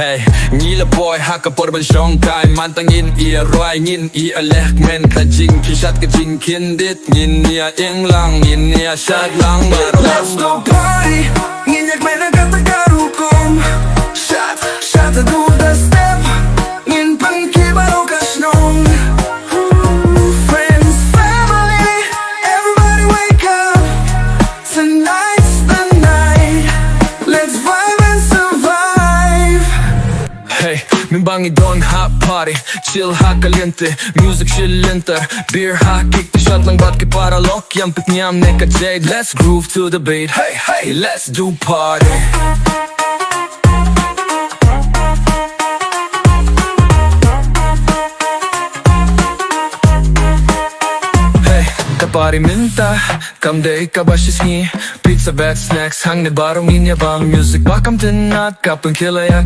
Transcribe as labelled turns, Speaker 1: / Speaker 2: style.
Speaker 1: Hey, ngila boy haka porban shongkai man Toh Ngin Ia Lehkmen kajing kishat kajing kindit Ngin Ia inglang Ngin Ia shad lang maro.
Speaker 2: Let's go party Ngin Lehkmen ang katagarukom Shot a do the step Ngin pang kibaro kasnong Friends, family, everybody wake up. Tonight's the night. Let's vibe and survive.
Speaker 1: Hey, min bangi don hot party Chill ha caliente, music chillinter Beer ha kick the shot lang bat ke para lock Yang pit niam neka jade Let's groove to the beat Hey, hey, let's do party. Kapari minta, kam day ka bashisni Pizza, bad snacks, hang ne barong inya bang music bakam tinat kapang kilaya